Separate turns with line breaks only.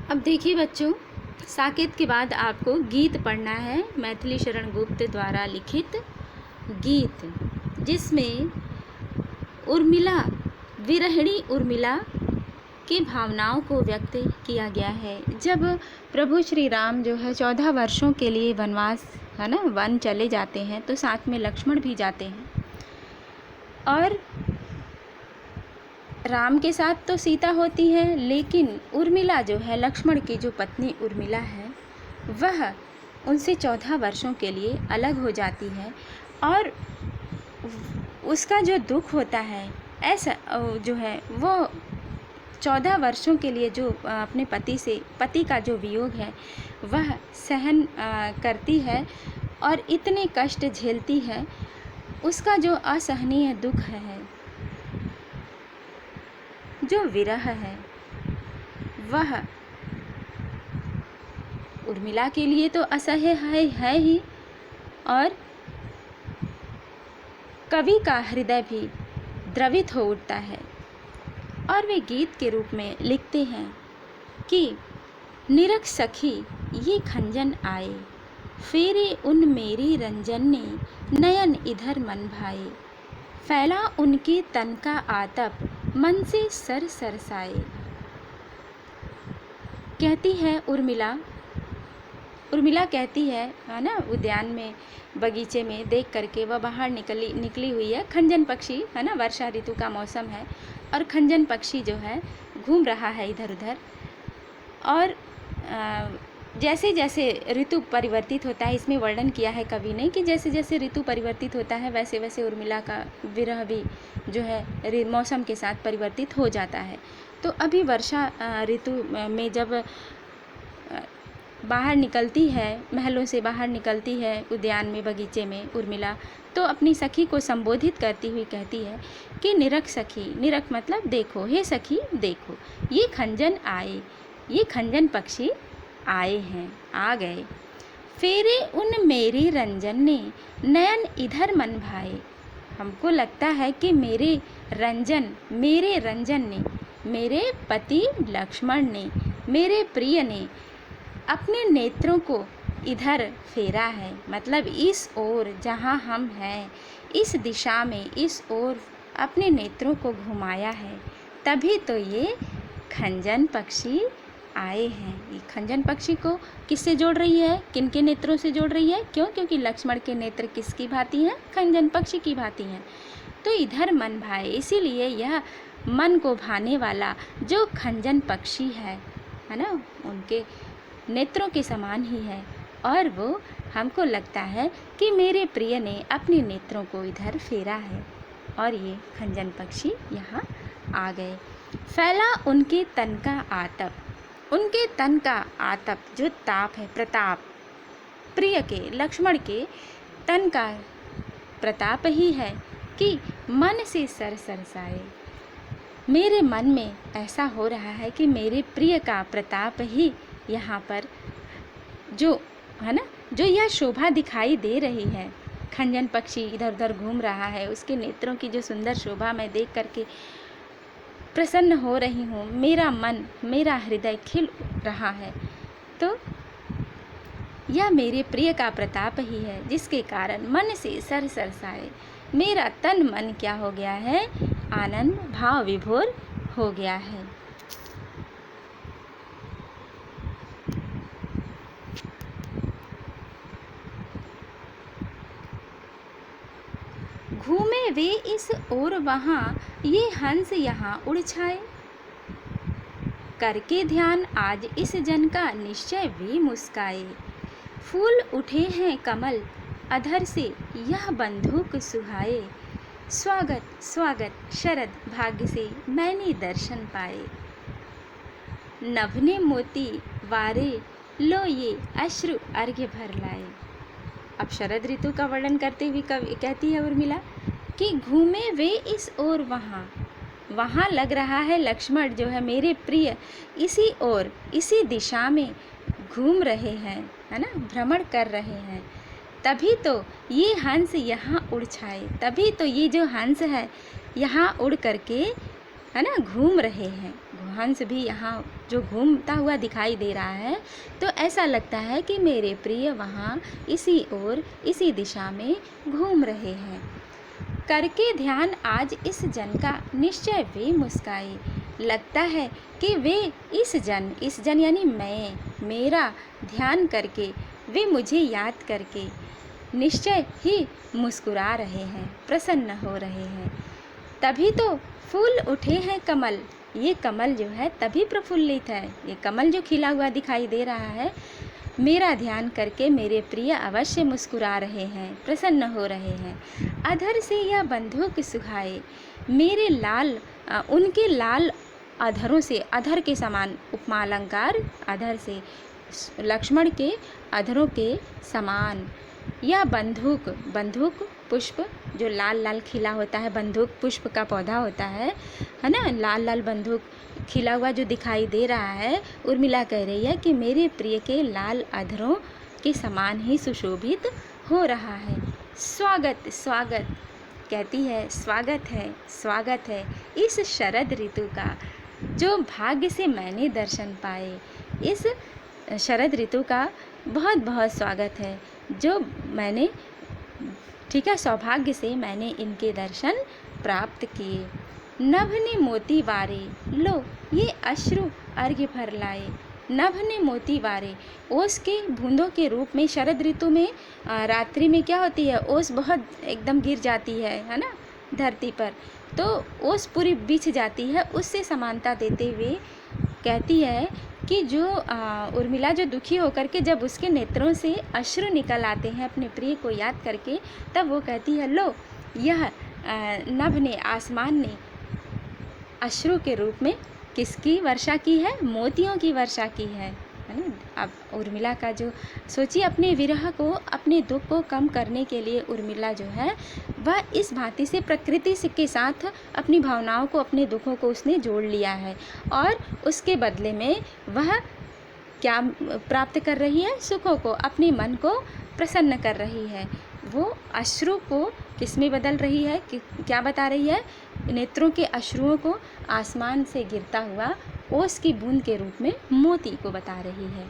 अब देखिए बच्चों, साकेत के बाद आपको गीत पढ़ना है, मैथिली शरण गुप्त द्वारा लिखित गीत, जिसमें उर्मिला, विरहिणी उर्मिला की भावनाओं को व्यक्त किया गया है। जब प्रभु श्री राम जो है 14 वर्षों के लिए वनवास, है ना, वन चले जाते हैं, तो साथ में लक्ष्मण भी जाते हैं। और राम के साथ तो सीता होती है, लेकिन उर्मिला जो है, लक्ष्मण की जो पत्नी उर्मिला है, वह उनसे 14 वर्षों के लिए अलग हो जाती है। और उसका जो दुख होता है, ऐसा जो है वो 14 वर्षों के लिए जो अपने पति का जो वियोग है वह सहन करती है और इतने कष्ट झेलती है। उसका जो असहनीय दुख है, जो विरह है, वह उर्मिला के लिए तो असह्य है ही, और कवि का हृदय भी द्रवित हो उठता है। और वे गीत के रूप में लिखते हैं कि निरख सखी ये खंजन आए, फेरे उन मेरी रंजन ने, नयन इधर मन भाए, फैला उनके तन का आतप, मन से सर सरसाए। कहती है उर्मिला कहती है ना, उद्यान में, बगीचे में देख करके वह बाहर निकली हुई है। खंजन पक्षी, है ना, वर्षा ऋतु का मौसम है और खंजन पक्षी जो है घूम रहा है इधर उधर। और जैसे जैसे ऋतु परिवर्तित होता है, इसमें वर्णन किया है कवि ने कि जैसे जैसे ऋतु परिवर्तित होता है वैसे वैसे उर्मिला का विरह भी जो है मौसम के साथ परिवर्तित हो जाता है। तो अभी वर्षा ऋतु में जब बाहर निकलती है, महलों से बाहर निकलती है उद्यान में, बगीचे में उर्मिला, तो अपनी सखी को संबोधित करती हुई कहती है कि निरख सखी, निरख मतलब देखो, हे सखी देखो, ये खंजन आए, ये खंजन पक्षी आए हैं, आ गए, फेरे उन मेरी रंजन ने, नयन इधर मन भाए। हमको लगता है कि मेरे रंजन ने, मेरे पति लक्ष्मण ने, मेरे प्रिय ने अपने नेत्रों को इधर फेरा है, मतलब इस ओर जहाँ हम हैं, इस दिशा में, इस ओर अपने नेत्रों को घुमाया है, तभी तो ये खंजन पक्षी आए हैं। ये खंजन पक्षी को किससे जोड़ रही है, किनके नेत्रों से जोड़ रही है? क्यों? क्योंकि लक्ष्मण के नेत्र किसकी भांति हैं? खंजन पक्षी की भांति हैं। तो इधर मन भाए, इसीलिए यह मन को भाने वाला जो खंजन पक्षी है ना, उनके नेत्रों के समान ही है। और वो हमको लगता है कि मेरे प्रिय ने अपने नेत्रों को इधर फेरा है और ये खंजन पक्षी यहाँ आ गए। फैला उनके तन का आतप, उनके तन का आतप जो ताप है, प्रताप, प्रिय के, लक्ष्मण के तन का प्रताप ही है कि मन से सर सरसाए। मेरे मन में ऐसा हो रहा है कि मेरे प्रिय का प्रताप ही यहाँ पर जो है ना, जो यह शोभा दिखाई दे रही है, खंजन पक्षी इधर उधर घूम रहा है, उसके नेत्रों की जो सुंदर शोभा मैं देख करके प्रसन्न हो रही हूँ, मेरा मन, मेरा हृदय खिल रहा है, तो यह मेरे प्रिय का प्रताप ही है, जिसके कारण मन से सर सरसाए, मेरा तन मन क्या हो गया है, आनंद भाव विभोर हो गया है। घूमे वे इस ओर वहाँ, ये हंस यहाँ उड़ छाए, करके ध्यान आज इस जन का, निश्चय वे मुस्काए, फूल उठे हैं कमल अधर से, यह बंधुक सुहाए, स्वागत स्वागत शरद भाग्य से, मैंने दर्शन पाए, नभने मोती वारे, लो ये अश्रु अर्घ्य भर लाए। अब शरद ऋतु का वर्णन करते हुए कहती है उर्मिला कि घूमे वे इस ओर वहाँ, वहाँ लग रहा है लक्ष्मण जो है मेरे प्रिय इसी ओर, इसी दिशा में घूम रहे हैं, है ना, भ्रमण कर रहे हैं, तभी तो ये हंस यहाँ उड़ छाए, तभी तो ये जो हंस है यहाँ उड़ करके, है ना, घूम रहे हैं, हंस भी यहाँ जो घूमता हुआ दिखाई दे रहा है, तो ऐसा लगता है कि मेरे प्रिय वहाँ इसी ओर, इसी दिशा में घूम रहे हैं। करके ध्यान आज इस जन का, निश्चय वे मुस्काए। लगता है कि वे इस जन यानी मैं, मेरा ध्यान करके, वे मुझे याद करके निश्चय ही मुस्कुरा रहे हैं, प्रसन्न हो रहे हैं। तभी तो फूल उठे हैं कमल, ये कमल जो है तभी प्रफुल्लित है। ये कमल जो खिला हुआ दिखाई दे रहा है, मेरा ध्यान करके मेरे प्रिय अवश्य मुस्कुरा रहे हैं, प्रसन्न हो रहे हैं। अधर से यह बंदूक सुखाए, मेरे लाल उनके लाल अधरों से, अधर के समान उपमा अलंकार, अधर से लक्ष्मण के अधरों के समान। यह बंदूक पुष्प जो लाल लाल खिला होता है, बंदूक पुष्प का पौधा होता है ना, लाल लाल बंदूक खिला हुआ जो दिखाई दे रहा है। उर्मिला कह रही है कि मेरे प्रिय के लाल अधरों के समान ही सुशोभित हो रहा है। स्वागत स्वागत कहती है, स्वागत है इस शरद ऋतु का, जो भाग्य से मैंने दर्शन पाए। इस शरद ऋतु का बहुत बहुत स्वागत है, जो मैंने, ठीक है, सौभाग्य से मैंने इनके दर्शन प्राप्त किए। नभ ने मोती वारे, लो ये अश्रु अर्घ्य भर लाए। नभ ने मोती वारे, ओस के बूंदों के रूप में शरद ऋतु में रात्रि में क्या होती है, ओस बहुत एकदम गिर जाती है ना धरती पर, तो ओस पूरी बिछ जाती है। उससे समानता देते हुए कहती है कि जो उर्मिला जो दुखी होकर के जब उसके नेत्रों से अश्रु निकल आते हैं अपने प्रिय को याद करके, तब वो कहती है, लो यह नभ ने, आसमान ने अश्रु के रूप में किसकी वर्षा की है, मोतियों की वर्षा की है ना। अब उर्मिला का जो, सोचिए, अपने विरह को, अपने दुख को कम करने के लिए उर्मिला जो है वह इस भांति से प्रकृति के साथ अपनी भावनाओं को, अपने दुखों को उसने जोड़ लिया है, और उसके बदले में वह क्या प्राप्त कर रही है, सुखों को, अपने मन को प्रसन्न कर रही है। वो अश्रु को किस में बदल रही है, क्या बता रही है, नेत्रों के अश्रुओं को आसमान से गिरता हुआ ओस की बूंद के रूप में मोती को बता रही है।